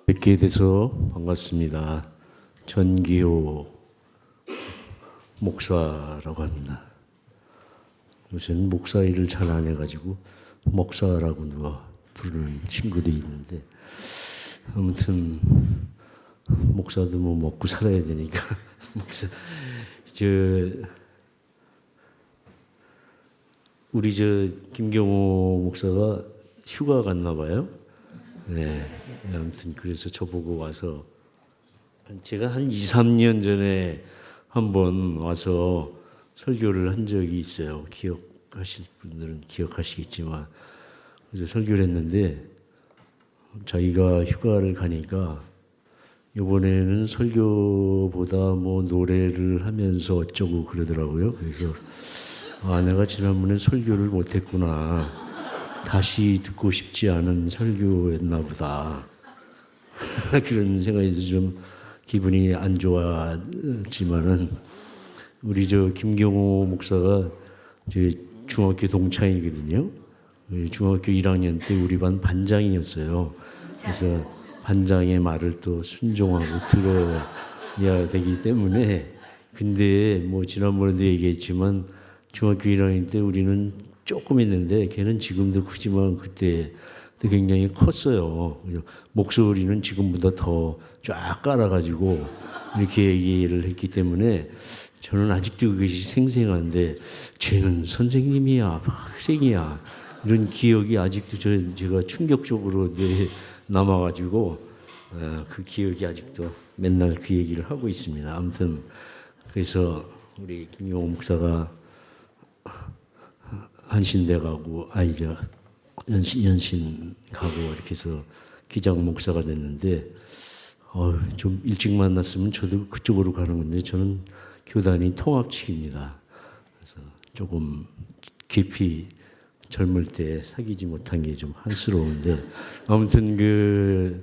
뵙게 돼서 반갑습니다. 전기호 목사라고 합니다. 요새는 목사 일을 잘 안 해가지고 목사라고 누가 부르는 친구들이 있는데, 아무튼 목사도 뭐 먹고 살아야 되니까 목사 우리 김경호 목사가 휴가 갔나 봐요. 네. 아무튼 그래서 저보고 와서, 제가 한 2, 3년 전에 한번 와서 설교를 한 적이 있어요. 기억하실 분들은 기억하시겠지만, 그래서 설교를 했는데 자기가 휴가를 가니까 이번에는 설교보다 뭐 노래를 하면서 어쩌고 그러더라고요. 그래서 내가 지난번에 설교를 못했구나. 다시 듣고 싶지 않은 설교였나 보다. 그런 생각이 좀 기분이 안 좋았지만은, 우리 김경호 목사가 중학교 동창이거든요. 중학교 1학년 때 우리 반 반장이었어요. 그래서 반장의 말을 또 순종하고 들어야 되기 때문에, 근데 뭐 지난번에도 얘기했지만 중학교 1학년 때 우리는 조금 했는데, 걔는 지금도 크지만 그때 굉장히 컸어요. 목소리는 지금보다 더 쫙 깔아가지고 이렇게 얘기를 했기 때문에 저는 아직도 그것이 생생한데, 쟤는 선생님이야, 학생이야, 이런 기억이 아직도 제가 충격적으로 남아가지고 그 기억이 아직도 맨날 그 얘기를 하고 있습니다. 아무튼 그래서 우리 김용호 목사가 한신대 가고 연신 가고 이렇게 해서 기장 목사가 됐는데, 좀 일찍 만났으면 저도 그쪽으로 가는 건데, 저는 교단이 통합 측입니다. 그래서 조금 깊이 젊을 때 사귀지 못한 게 좀 한스러운데, 아무튼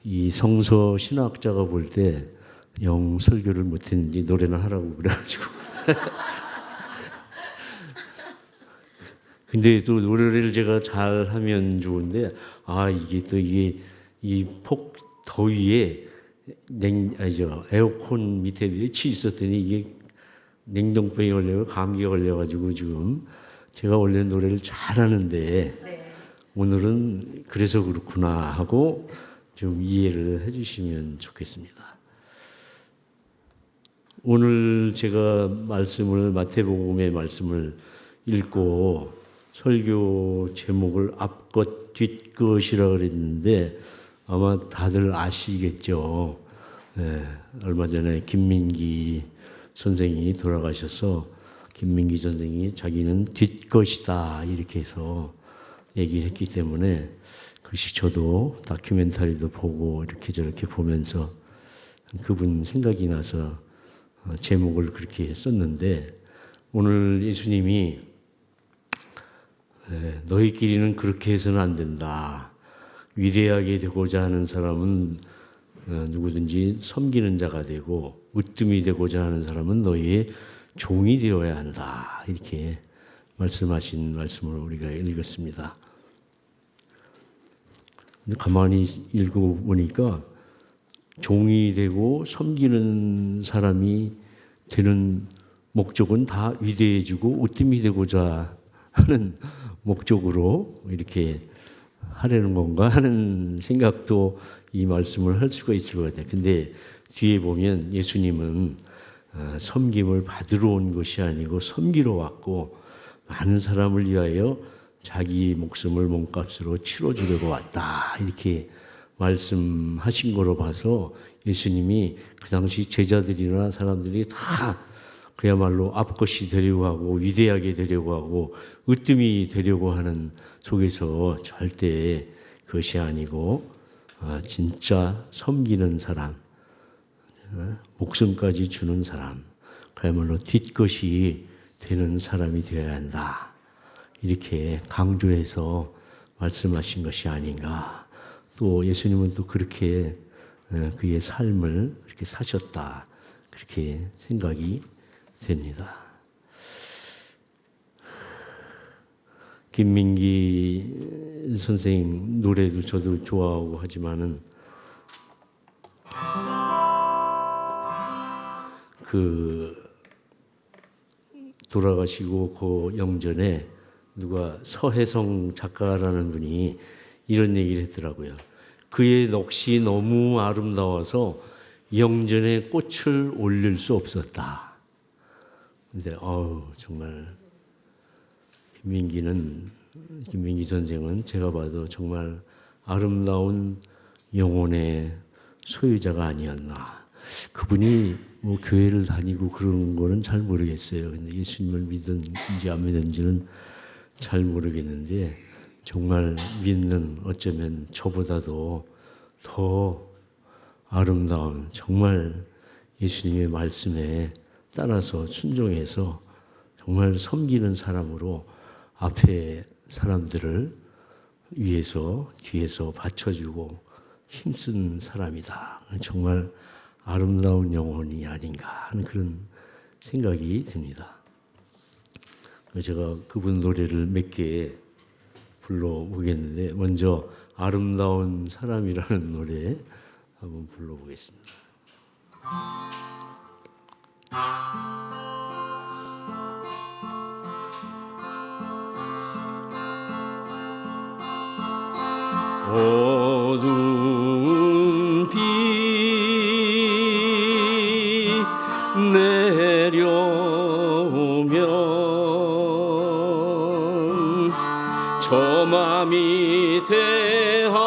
이 성서 신학자가 볼 때 영 설교를 못했는지 노래나 하라고 그래가지고 근데 또 노래를 제가 잘하면 좋은데, 이게 이 더위에 에어컨 밑에 며칠 있었더니 이게 냉동병이 걸려서 감기가 걸려가지고 지금 제가 원래 노래를 잘하는데 오늘은 그래서 그렇구나 하고 좀 이해를 해주시면 좋겠습니다. 오늘 제가 마태복음의 말씀을 읽고 설교 제목을 앞것 뒷것이라 그랬는데, 아마 다들 아시겠죠. 얼마 전에 김민기 선생이 돌아가셔서 김민기 선생이 자기는 뒷것이다 이렇게 해서 얘기했기 때문에, 그것이 저도 다큐멘터리도 보고 이렇게 저렇게 보면서 그분 생각이 나서 제목을 그렇게 썼는데, 오늘 예수님이 너희끼리는 그렇게 해서는 안 된다. 위대하게 되고자 하는 사람은 누구든지 섬기는 자가 되고, 으뜸이 되고자 하는 사람은 너희의 종이 되어야 한다. 이렇게 말씀하신 말씀을 우리가 읽었습니다. 가만히 읽어보니까 종이 되고 섬기는 사람이 되는 목적은 다 위대해지고 으뜸이 되고자 하는 목적으로 이렇게 하려는 건가 하는 생각도 이 말씀을 할 수가 있을 것 같아요. 근데 뒤에 보면 예수님은 섬김을 받으러 온 것이 아니고 섬기러 왔고, 많은 사람을 위하여 자기 목숨을 몸값으로 치러주려고 왔다 이렇게 말씀하신 거로 봐서, 예수님이 그 당시 제자들이나 사람들이 다 그야말로 앞것이 되려고 하고 위대하게 되려고 하고 으뜸이 되려고 하는 속에서 절대 그것이 아니고, 진짜 섬기는 사람, 목숨까지 주는 사람, 그야말로 뒷것이 되는 사람이 되어야 한다. 이렇게 강조해서 말씀하신 것이 아닌가. 또 예수님은 또 그렇게 그의 삶을 그렇게 사셨다. 그렇게 생각이 됩니다. 김민기 선생님 노래도 저도 좋아하고 하지만은 그 돌아가시고 그 영전에 누가 서혜성 작가라는 분이 이런 얘기를 했더라고요. 그의 넋이 너무 아름다워서 영전에 꽃을 올릴 수 없었다. 근데 정말 김민기 선생은 제가 봐도 정말 아름다운 영혼의 소유자가 아니었나. 그분이 뭐 교회를 다니고 그런 거는 잘 모르겠어요. 근데 예수님을 믿는지 안 믿는지는 잘 모르겠는데 정말 믿는, 어쩌면 저보다도 더 아름다운, 정말 예수님의 말씀에 따라서 순종해서 정말 섬기는 사람으로 앞에 사람들을 위해서 뒤에서 받쳐주고 힘쓴 사람이다. 정말 아름다운 영혼이 아닌가 하는 그런 생각이 듭니다. 제가 그분 노래를 몇 개 불러보겠는데 먼저 아름다운 사람이라는 노래 한번 불러보겠습니다. 어두운 비 내려오면 저 맘이 대하나이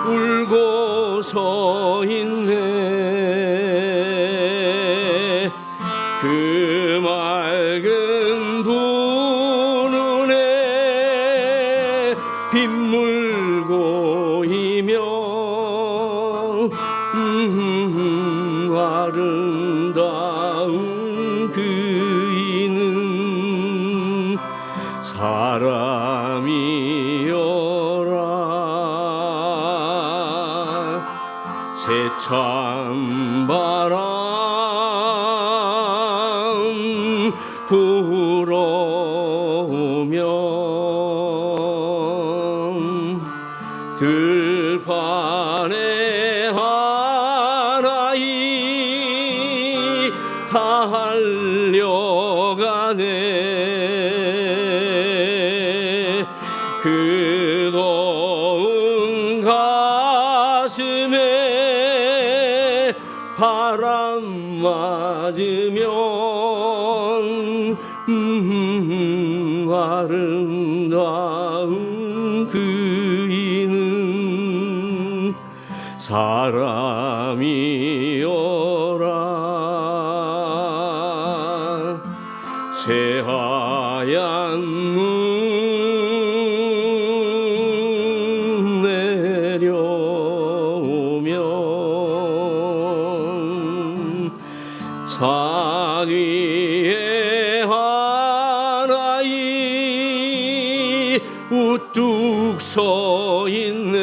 울고 서 있네. 그 맑은 두 눈에 빗물 고이며 아름다운 그이는 사람이여라. 세찬 바람 불어오면 들판에 하나이 달려가네. 그 더운 가슴에 바람 맞으면 아름다운 그이는 사람이여라. 새하얀 눈 내려오면 산 위에 하나이 우뚝 서 있네.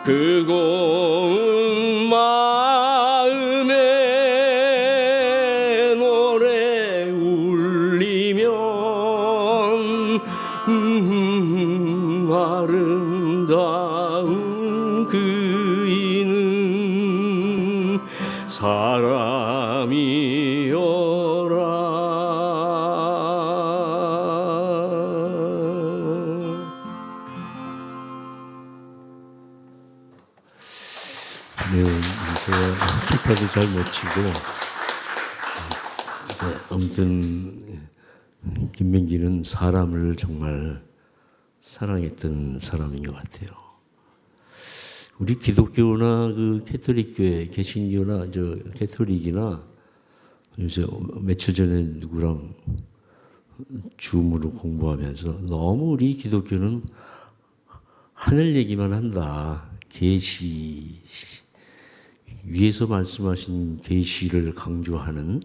그 고운 마음에 노래 울리면 아름다운 그이는 사람이여라. 네, 제가 기타도 잘 못 치고 아무튼 김민기는 사람을 정말 사랑했던 사람인 것 같아요. 우리 기독교나 그 캐톨릭교회, 개신교나 캐톨릭이나 요새 며칠 전에 누구랑 줌으로 공부하면서 너무 우리 기독교는 하늘 얘기만 한다. 계시, 위에서 말씀하신 계시를 강조하는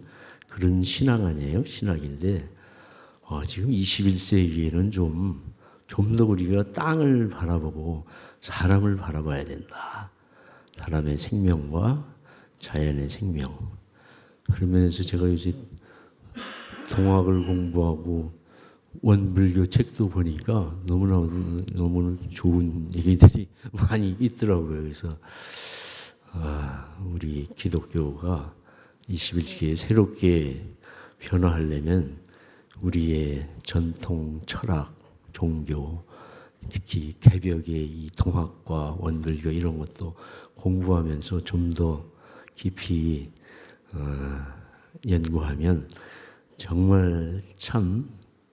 그런 신앙 아니에요? 신학인데 지금 21세기에는 좀 더 우리가 땅을 바라보고 사람을 바라봐야 된다. 사람의 생명과 자연의 생명. 그러면서 제가 요새 동학을 공부하고 원불교 책도 보니까 너무나 좋은 얘기들이 많이 있더라고요. 그래서 우리 기독교가 21세기에 새롭게 변화하려면 우리의 전통 철학, 종교, 특히 개벽의 이 통학과 원불교 이런 것도 공부하면서 좀 더 깊이 연구하면 정말 참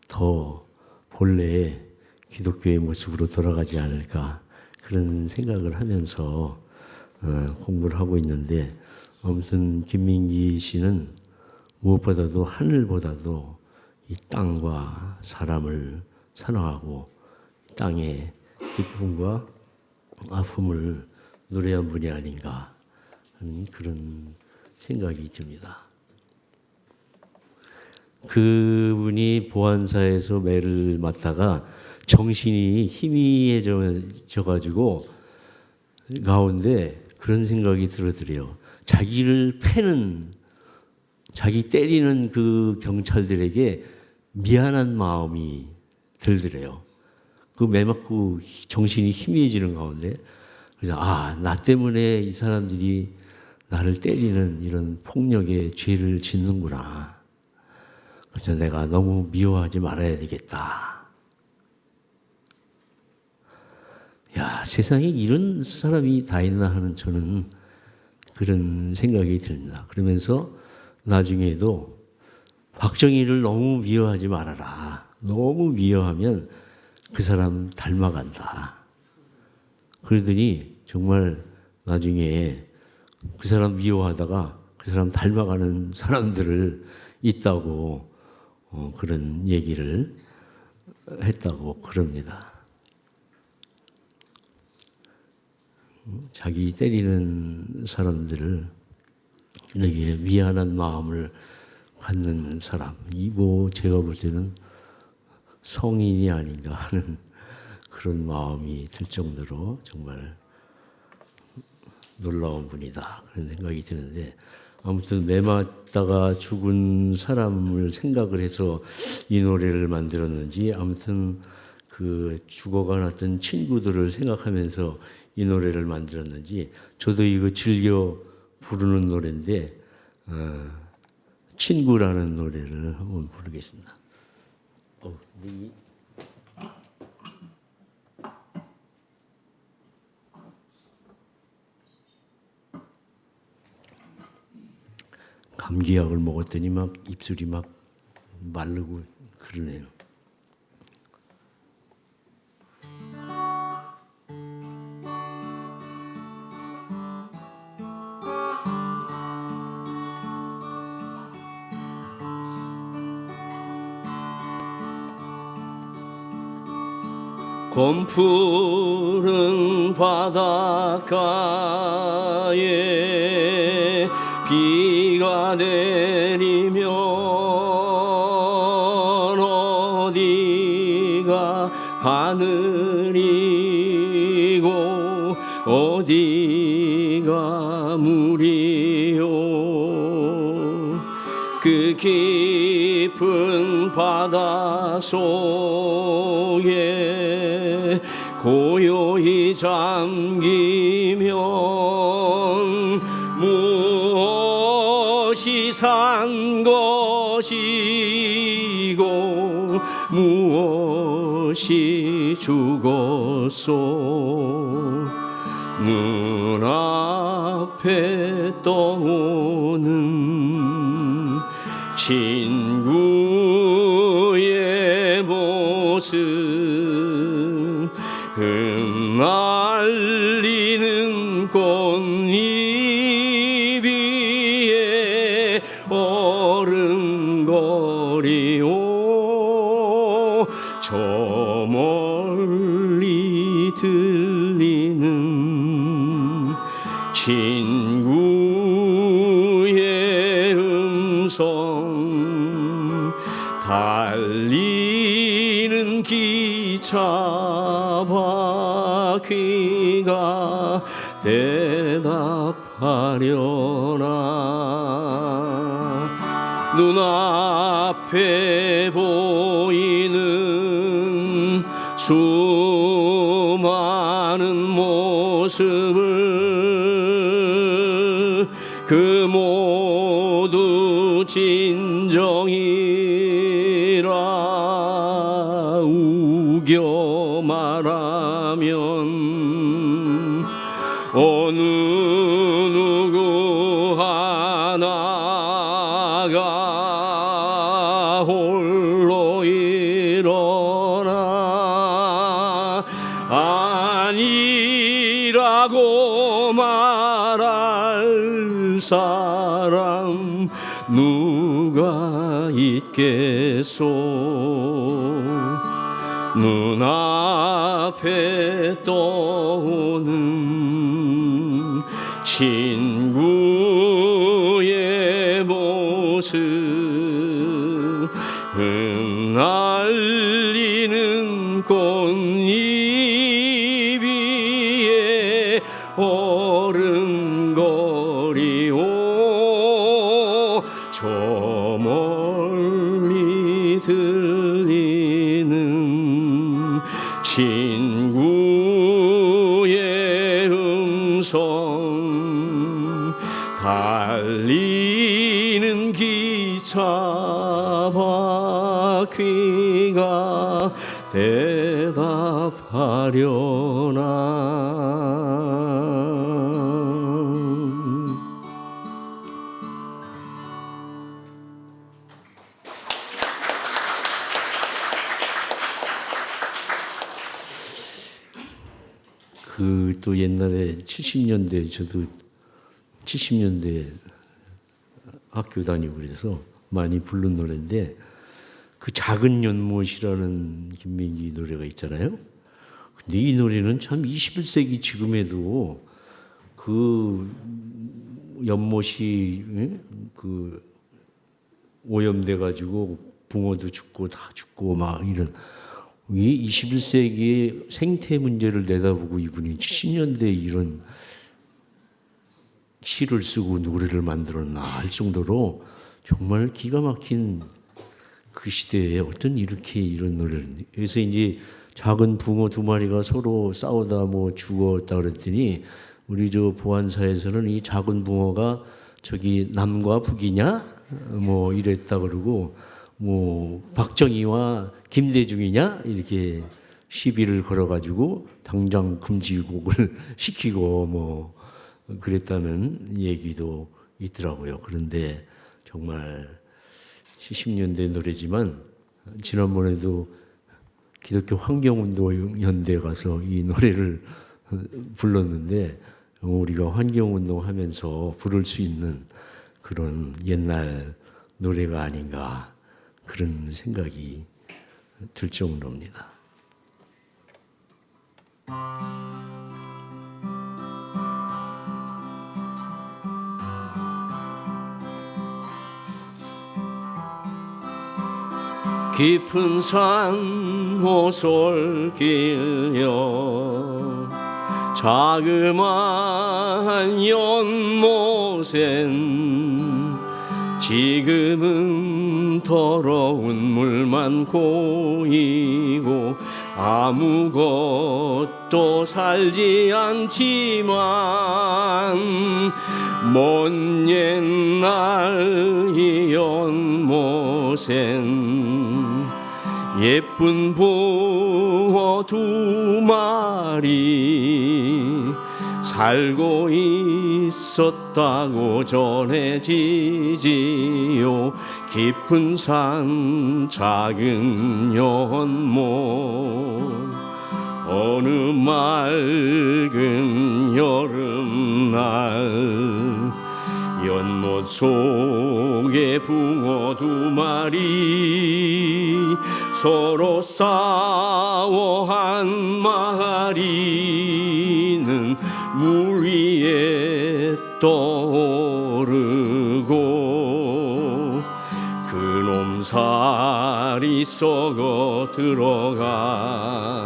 더 본래의 기독교의 모습으로 돌아가지 않을까 그런 생각을 하면서 공부를 하고 있는데, 아무튼 김민기 씨는 무엇보다도 하늘보다도 이 땅과 사람을 사랑하고 땅의 기쁨과 아픔을 노래한 분이 아닌가 하는 그런 생각이 듭니다. 그분이 보안사에서 매를 맡다가 정신이 희미해져 가지고 가운데 그런 생각이 들어더래요. 자기를 패는, 자기 때리는 그 경찰들에게 미안한 마음이 들더래요. 그 매 맞고 정신이 희미해지는 가운데, 그래서 나 때문에 이 사람들이 나를 때리는 이런 폭력의 죄를 짓는구나. 그래서 내가 너무 미워하지 말아야 되겠다. 야, 세상에 이런 사람이 다 있나 하는 저는 그런 생각이 듭니다. 그러면서 나중에도 박정희를 너무 미워하지 말아라. 너무 미워하면 그 사람 닮아간다. 그러더니 정말 나중에 그 사람 미워하다가 그 사람 닮아가는 사람들을 있다고 그런 얘기를 했다고 그럽니다. 자기 때리는 사람들을 에게 미안한 마음을 갖는 사람, 이 제가 볼 때는 성인이 아닌가 하는 그런 마음이 들 정도로 정말 놀라운 분이다 그런 생각이 드는데, 아무튼 매 맞다가 죽은 사람을 생각을 해서 이 노래를 만들었는지, 아무튼 그 죽어간 어떤 친구들을 생각하면서 이 노래를 만들었는지, 저도 이거 즐겨 부르는 노래인데 친구라는 노래를 한번 부르겠습니다. 감기약을 먹었더니 막 입술이 막 마르고 그러네요. 곰푸른 바닷가에 비가 내리면 어디가 하늘이고 어디가 물이요. 그 깊은 바다 속에 고요히 잠기면 무엇이 산 것이고 무엇이 죽었소. 눈앞에 떠오는 친구의 모습, 흩날리는 꽃잎 위에 어른거리오. 저 멀리 들리는 친구의 음성, 달리는 기차 바퀴가 대답하려나. 눈앞에 보이는 수많은 모습을 그 모두 진정이라 우겨 말하면 어느 누구 하나가 홀로 일어나 아니라고 말할 사람 누가 있겠소. 눈앞에 떠오는 친구의 모습 흩날리는 꽃잎 위에 어른거리오. 저 멀리 들리는 친구의 음성 달리는 기차 바퀴가 대답하려나. 그 또 옛날에 70년대 저도 70년대 학교 다니고 그래서 많이 부른 노래인데 그 작은 연못이라는 김민기 노래가 있잖아요. 근데 이 노래는 참 21세기 지금에도 그 연못이 그 오염돼 가지고 붕어도 죽고 다 죽고 막 이런 이 21세기의 생태 문제를 내다보고 이분이 70년대에 이런 시를 쓰고 노래를 만들었나 할 정도로 정말 기가 막힌 그 시대에 어떤 이렇게 이런 노래를. 그래서 이제 작은 붕어 두 마리가 서로 싸우다 뭐 죽었다 그랬더니 우리 저 보안사에서는 이 작은 붕어가 저기 남과 북이냐 뭐 이랬다 그러고 뭐 박정희와 김대중이냐 이렇게 시비를 걸어가지고 당장 금지곡을 시키고 뭐 그랬다는 얘기도 있더라고요. 그런데 정말 70년대 노래지만 지난번에도 기독교 환경운동연대 가서 이 노래를 불렀는데 우리가 환경운동하면서 부를 수 있는 그런 옛날 노래가 아닌가 그런 생각이 들 정도입니다. 깊은 산 오솔길여 자그마한 연못엔 지금은 더러운 물만 고이고 아무것도 살지 않지만 먼 옛날 이 연못엔 예쁜 붕어 두 마리 살고 있었다고 전해지지요. 깊은 산 작은 연못 어느 맑은 여름날 연못 속에 붕어 두 마리 서로 싸워 한 마리는 물 위에 떠오르고 그놈 살이 썩어 들어가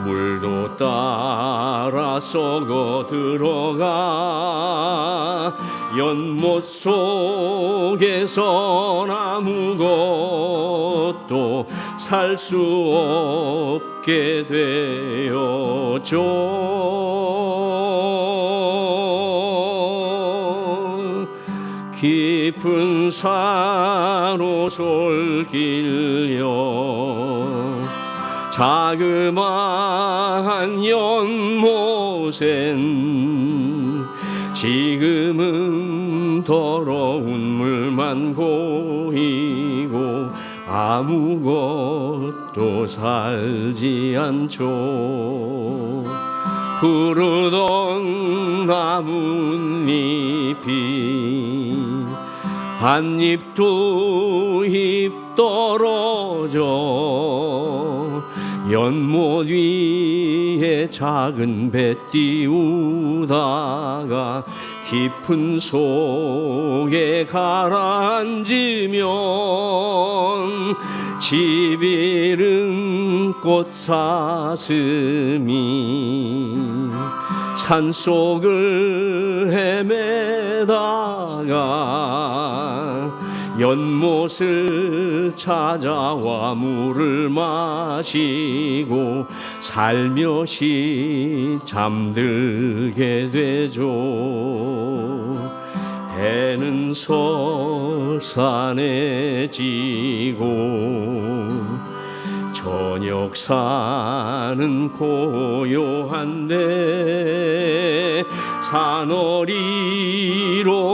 물도 따라 썩어 들어가 연못 속에선 아무것도 살 수 없게 되었죠. 깊은 산호솔 길려 자그마한 연못엔 지금은 더러운 물만 고이고 아무것도 살지 않죠. 푸르던 나뭇잎이 한 잎 두 잎 떨어져 연못 위에 작은 배 띄우다가 깊은 속에 가라앉으면 집 잃은 꽃사슴이 산속을 헤매다가 연못을 찾아와 물을 마시고 살며시 잠들게 되죠. 해는 서산해지고 저녁사는 고요한데 산허리로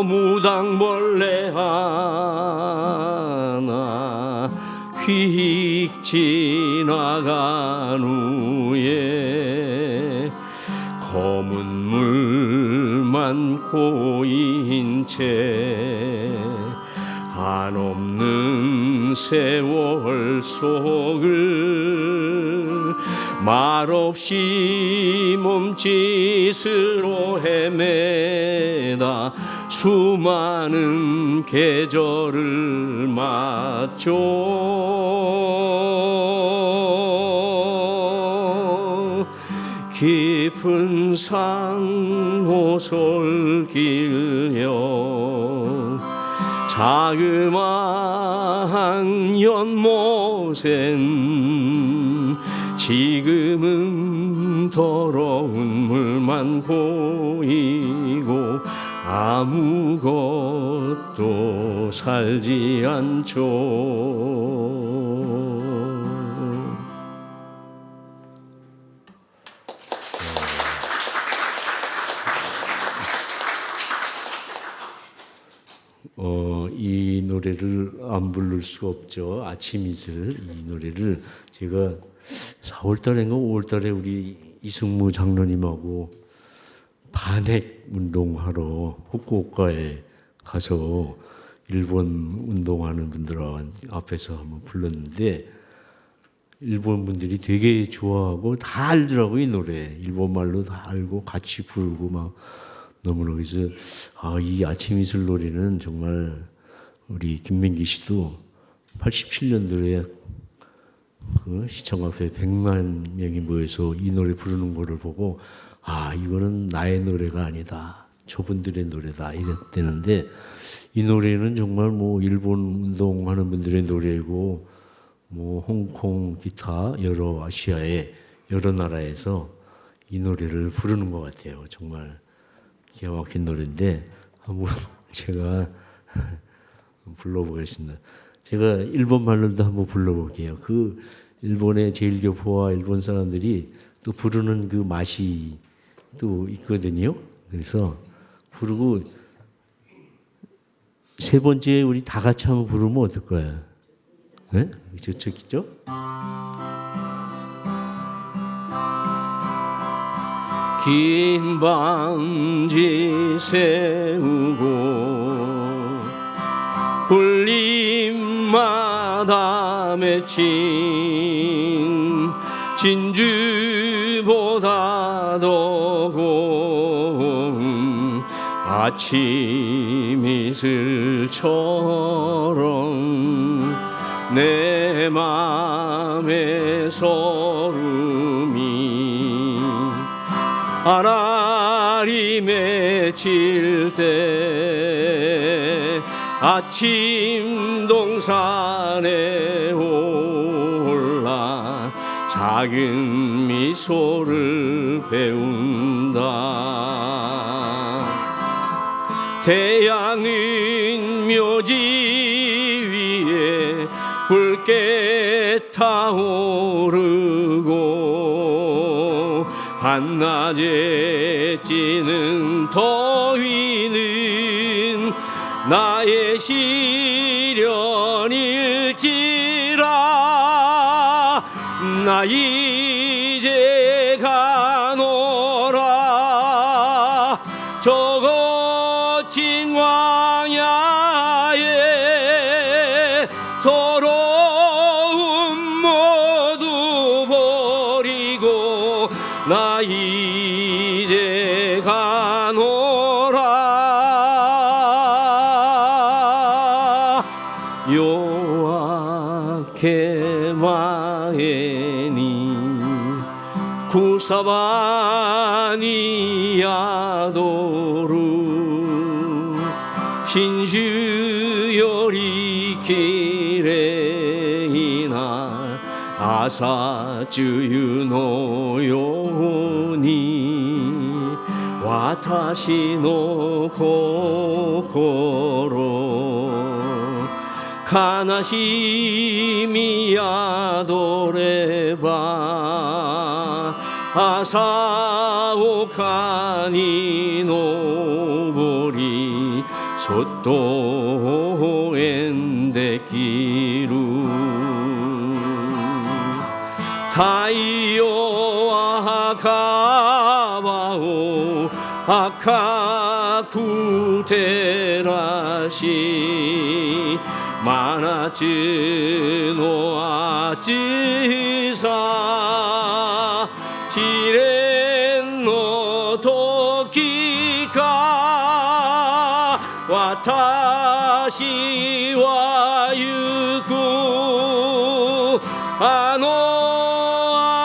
무당벌레 하나 휙 지나간 후에 검은 물만 고인 채 한없는 세월 속을 말없이 몸짓으로 헤매다 수많은 계절을 맞죠. 깊은 산호솔 길려 자그마한 연못엔 지금은 더러운 물만 고이고 아무것도 살지 않죠. 이 노래를 안 부를 수가 없죠. 아침 이슬 이 노래를 제가 4월달인가 5월달에 우리 이승무 장로님하고 반핵 운동하러 후쿠오카에 가서 일본 운동하는 분들 앞에서 한번 불렀는데 일본 분들이 되게 좋아하고 다 알더라고요. 이 노래 일본 말로 다 알고 같이 부르고 막 너무나. 그래서 이 아침 이슬 노래는 정말 우리 김민기 씨도 87년도에 그 시청 앞에 100만 명이 모여서 이 노래 부르는 거를 보고 이거는 나의 노래가 아니다, 저분들의 노래다 이랬대는데, 이 노래는 정말 뭐 일본 운동하는 분들의 노래고 뭐 홍콩 기타 여러 아시아의 여러 나라에서 이 노래를 부르는 것 같아요. 정말 기가 막힌 노래인데 한번 제가 불러보겠습니다. 제가 일본 말로도 한번 불러볼게요. 그 일본의 제일교포와 일본 사람들이 또 부르는 그 맛이 또 있거든요. 그래서 부르고 세 번째 우리 다 같이 한번 부르면 어떨까요? 네? 저쪽이죠? 긴 방지 세우고 울림마다 맺힌 진주보다 더 고운 아침 이슬처럼 내 맘에 서름이 알알이 맺힐 때 아침 동산에 올라 작은 미소를 배운다. 태양은 묘지 위에 붉게 타오르고 한낮에 찌는 더위는 나의 시련일지라. 나 이제 가노라 저 거친 광야에 서러움 모두 버리고 나 이제 가노라. 여호와께 마에니 구사바니 야도루 신주요리 기레이나 아사쯔유노요니 와타시노 코코로 가나시미 야도레바 아사오카니 노보리 소토 엔데키루 타이오와 가바오 아카쿠테라시 마나츠노아츠사 시렌노 토키카 와타시와 유쿠 아노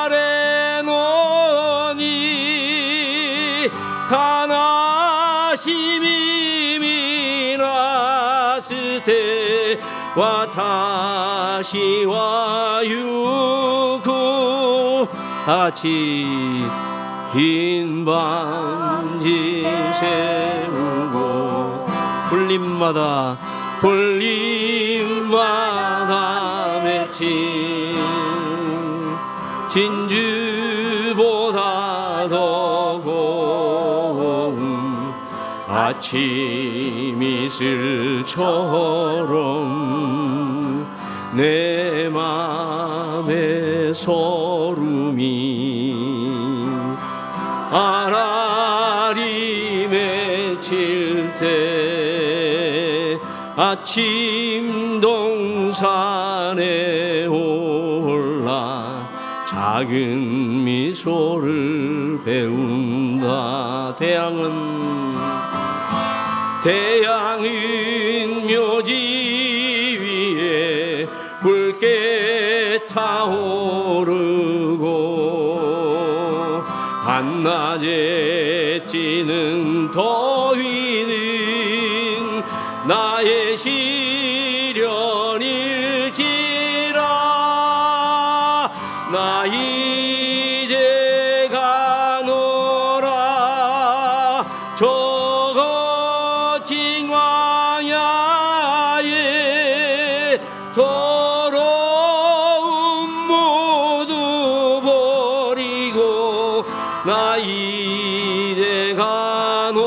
아레노니 가나시미 미나스테 와타시와 유쿠 아치 긴 반지 세우고 불림마다 맺힌 진주보다 더 고운 아침 이슬처럼 내 맘에 소름이 알알이 맺힐 때 아침 동산에 올라 작은 미소를 배운다. 태양은 묘지 위에 붉게 타오르고 한낮에 찌는 더위는 나의 시련일지라. 나 이제 가노라 저 거친 광야에 서러움 모두 버리고 나 이제 가노라.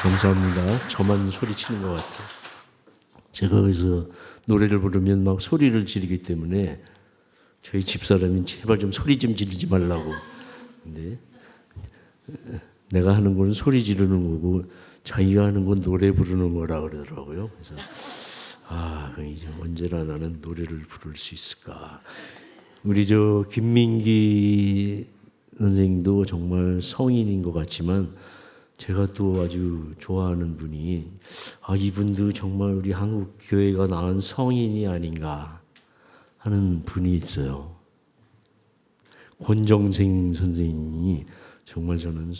감사합니다. 저만 소리치는 것 같아요. 제가 그래서 노래를 부르면 막 소리를 지르기 때문에 저희 집사람이 제발 좀 소리 좀 지르지 말라고. 근데 내가 하는 건 소리 지르는 거고 자기가 하는 건 노래 부르는 거라 그러더라고요. 그래서 이제 언제나 나는 노래를 부를 수 있을까. 우리 저 김민기 선생님도 정말 성인인 것 같지만 제가 또 아주 좋아하는 분이 이분도 정말 우리 한국 교회가 낳은 성인이 아닌가 하는 분이 있어요. 권정생 선생님이 정말 저는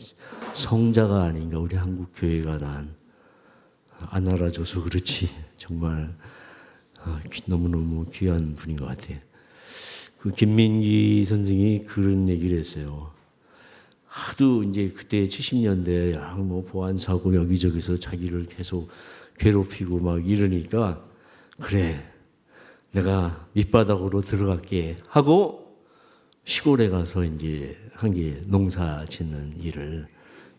성자가 아닌가, 우리 한국 교회가 낳은. 안 알아줘서 그렇지 정말 너무너무 귀한 분인 것 같아요. 그 김민기 선생이 그런 얘기를 했어요. 하도 이제 그때 70년대 뭐 보안 사고 여기저기서 자기를 계속 괴롭히고 막 이러니까, 그래 내가 밑바닥으로 들어갈게 하고 시골에 가서 이제 한 게 농사 짓는 일을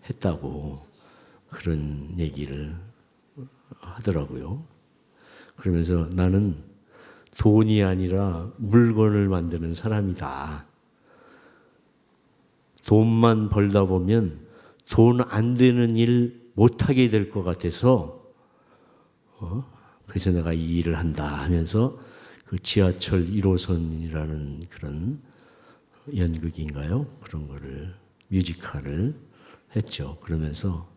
했다고 그런 얘기를 하더라고요. 그러면서 나는 돈이 아니라 물건을 만드는 사람이다. 돈만 벌다 보면 돈 안 되는 일 못하게 될 것 같아서 그래서 내가 이 일을 한다 하면서 그 지하철 1호선이라는 그런 연극인가요? 그런 거를, 뮤지컬을 했죠. 그러면서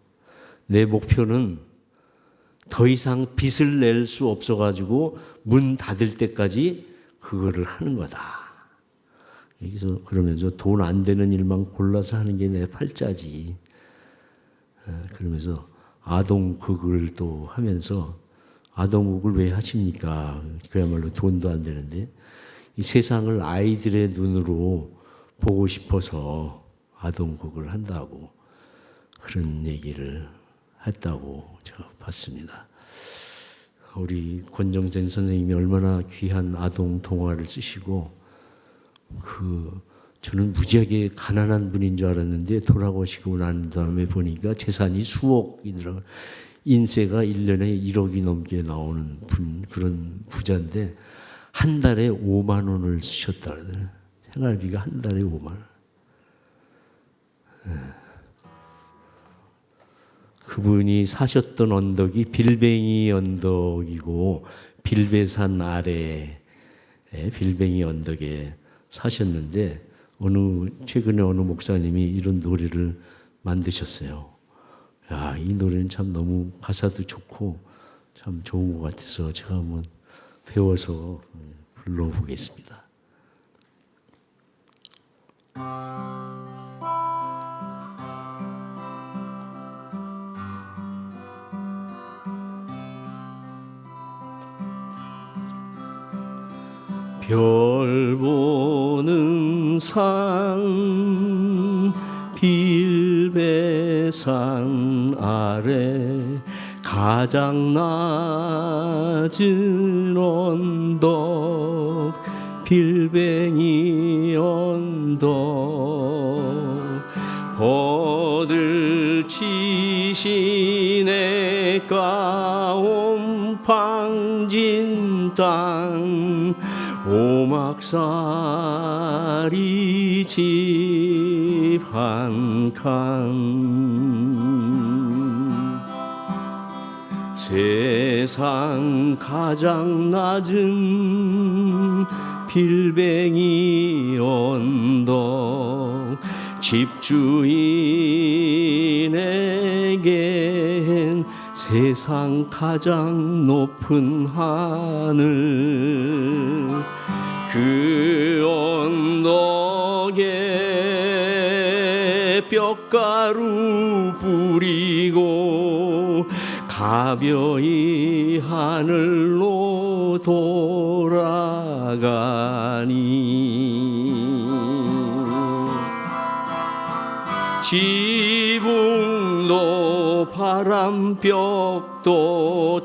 내 목표는 더 이상 빚을 낼 수 없어가지고 문 닫을 때까지 그거를 하는 거다. 여기서 그러면서 돈 안 되는 일만 골라서 하는 게 내 팔자지. 그러면서 아동극을 또 하면서, 아동극을 왜 하십니까? 그야말로 돈도 안 되는데. 이 세상을 아이들의 눈으로 보고 싶어서 아동극을 한다고 그런 얘기를 했다고 제가 봤습니다. 우리 권정생 선생님이 얼마나 귀한 아동 동화를 쓰시고, 저는 무지하게 가난한 분인 줄 알았는데 돌아오시고 난 다음에 보니까 재산이 수억이더라고요. 인세가 1년에 1억이 넘게 나오는 그런 부자인데 한 달에 5만 원을 쓰셨다 그러더라고요. 생활비가 한 달에 5만 원. 그분이 사셨던 언덕이 빌뱅이 언덕이고, 빌베산 아래에 빌뱅이 언덕에 사셨는데 최근에 어느 목사님이 이런 노래를 만드셨어요. 야, 이 노래는 참 너무 가사도 좋고 참 좋은 것 같아서 제가 한번 배워서 불러보겠습니다. 별 보는 산 빌베산 아래 가장 낮은 언덕 빌뱅이 언덕 버들치시네 가온팡진 땅 오막살이 집 한 칸 세상 가장 낮은 빌뱅이 언덕 집주인에겐 세상 가장 높은 하늘 그 언덕에 뼈가루 뿌리고 가벼이 하늘로 돌아가니 지붕도 바람벽도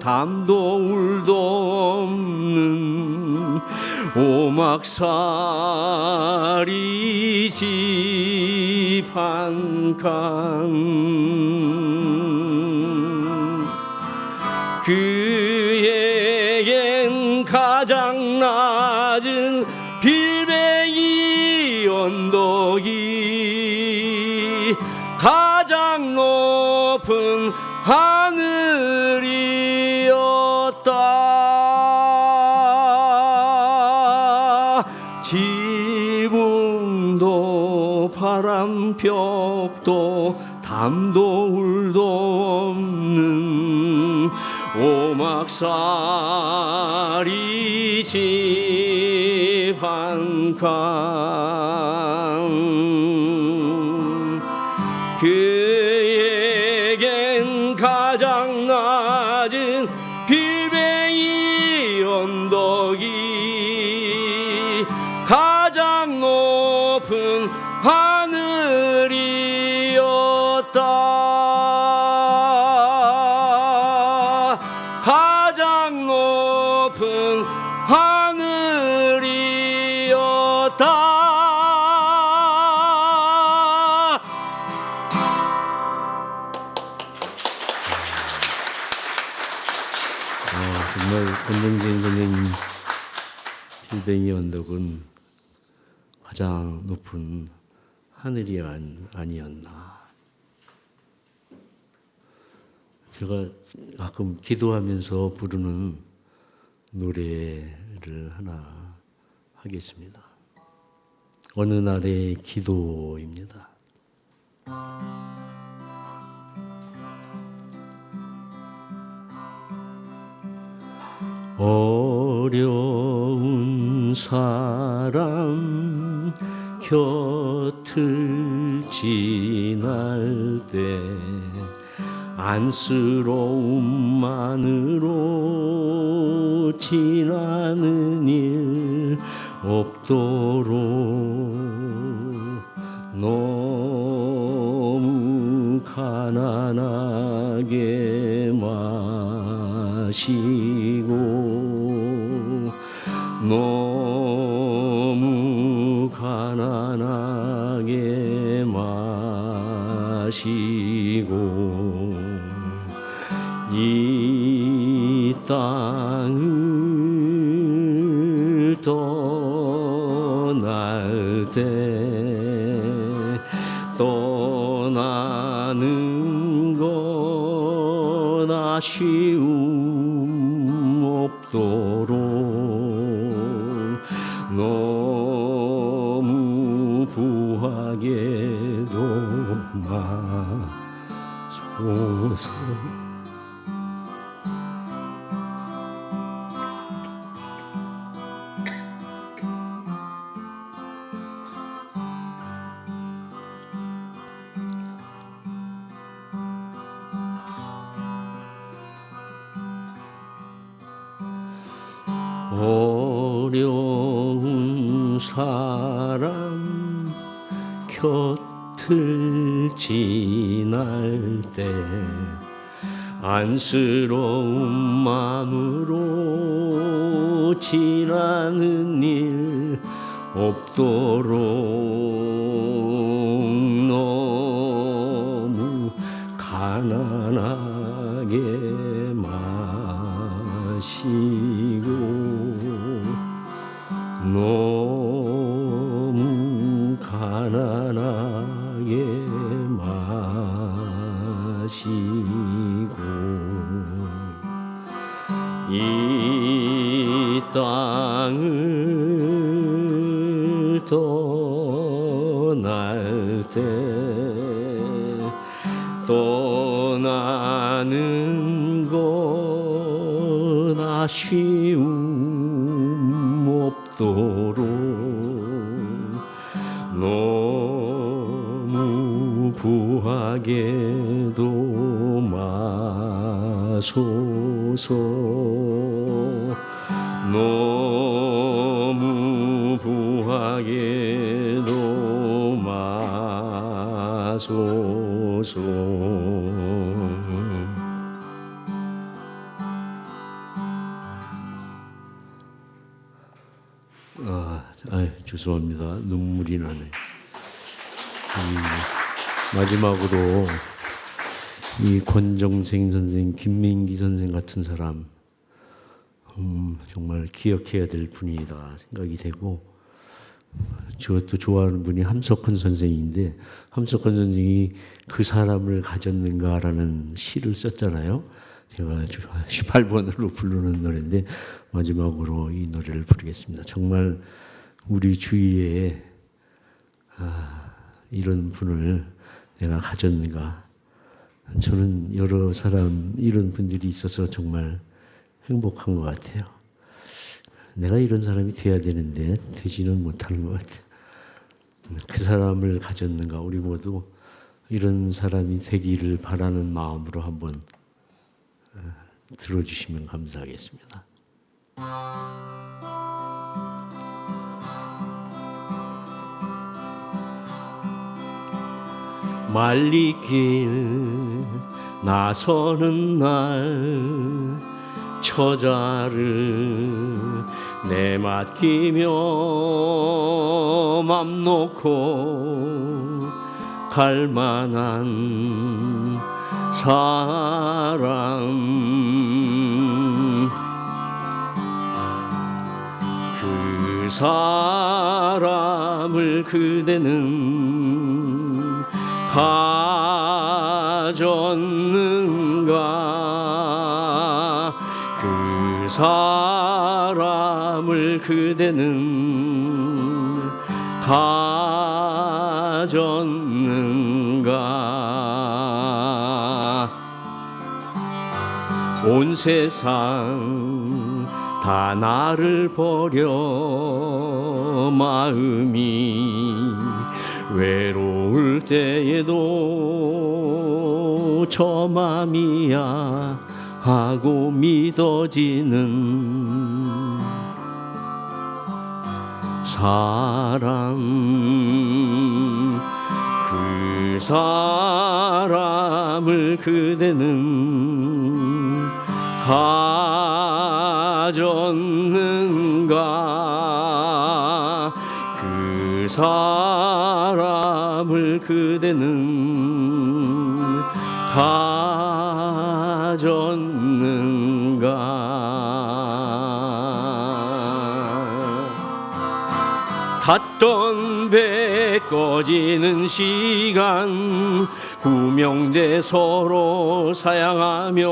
담도 울도 없는 오막살이 집 한 칸 그에겐 가장 낮은 빌뱅이 언덕이 가장 높은 하늘이었다. 지붕도 바람벽도 담도 울도 없는 오막살이 집 한강 그에겐 가장 낮은 빌뱅이 언덕이 가장 높은 하늘이었다. 가장 높은 하늘이었다. 정말 권정진 선생님 빌뱅이 언덕은 가장 높은 하늘이 아니었나. 제가 가끔 기도하면서 부르는 노래를 하나 하겠습니다. 어느 날의 기도입니다. 어려운 사람 곁을 지날 때 안쓰러움만으로 지나는 일 없도록 너무 가난하게 마시고 너무 가난하게 마시고 이 땅을 떠날 때 떠나는 건 아쉬움 없도록 너무 부하게도 마소서. 어려운 사람 곁을 지날 때 안쓰러운 마음으로 지나는 일 없도록 너무 가난하게 마시고 너무 가난하게 마시고 이 땅을 떠날 때 떠나는 건 아쉬움 없도록 너무 부하게도 마소서. 너무 부하게도 마소서. 죄송합니다. 눈물이 나네. 마지막으로 이 권정생 선생, 김민기 선생 같은 사람 정말 기억해야 될 분이다 생각이 되고, 저것도 좋아하는 분이 함석헌 선생인데, 함석헌 선생이 그 사람을 가졌는가라는 시를 썼잖아요. 제가 18번으로 부르는 노래인데 마지막으로 이 노래를 부르겠습니다. 정말 우리 주위에 이런 분을 내가 가졌는가. 저는 여러 사람 이런 분들이 있어서 정말 행복한 것 같아요. 내가 이런 사람이 돼야 되는데 되지는 못하는 것 같아요. 그 사람을 가졌는가. 우리 모두 이런 사람이 되기를 바라는 마음으로 한번 들어주시면 감사하겠습니다. 말리길 나서는 날 처자를 내맡기며 맘 놓고 갈 만한 사람 그 사람을 그대는 가졌는가 그 사람을 그대는 가졌는가 온 세상 다 나를 버려 마음이 외로울 때에도 저 맘이야 하고 믿어지는 사람 그 사람을 그대는 가졌는가 그 사람을 그대는 가졌는가 닿던 배 꺼지는 시간 구명대 서로 사양하며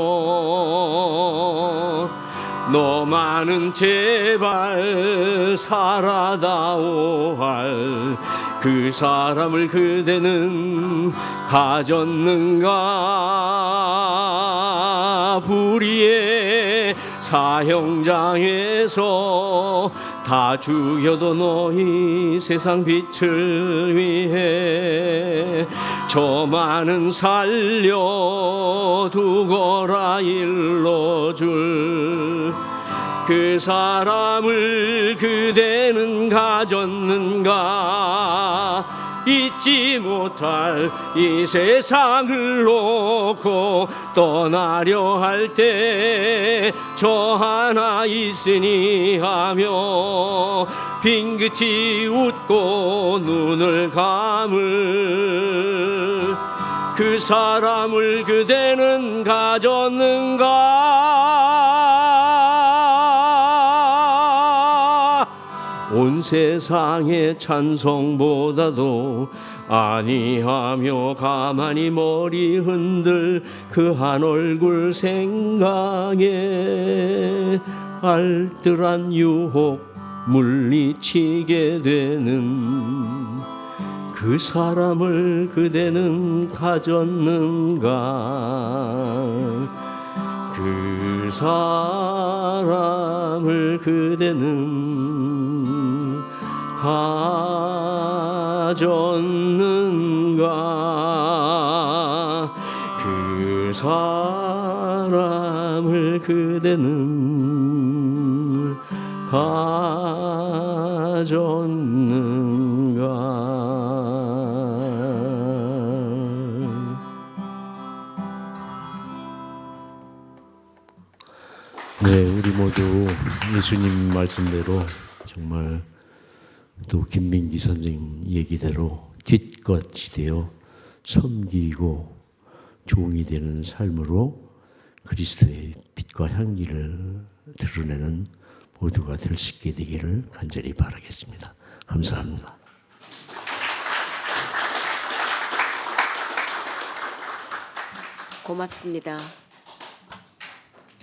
너만은 제발 살아다오 할 그 사람을 그대는 가졌는가 불의의 사형장에서 다 죽여도 너희 세상 빛을 위해 저만은 살려두거라 일러줄 그 사람을 그대는 가졌는가 잊지 못할 이 세상을 놓고 떠나려 할 때 저 하나 있으니 하며 빙긋이 웃고 눈을 감을 그 사람을 그대는 가졌는가 온 세상의 찬송보다도 아니하며 가만히 머리 흔들 그 한 얼굴 생각에 알뜰한 유혹 물리치게 되는 그 사람을 그대는 가졌는가 그 사람을 그대는 가졌는가 그 사람을 그대는 가졌는가 네, 우리 모두 예수님 말씀대로 정말 또 김민기 선생님 얘기대로 깃것이 되어 섬기고 종이 되는 삶으로 그리스도의 빛과 향기를 드러내는 모두가 될 수 있게 되기를 간절히 바라겠습니다. 감사합니다. 고맙습니다.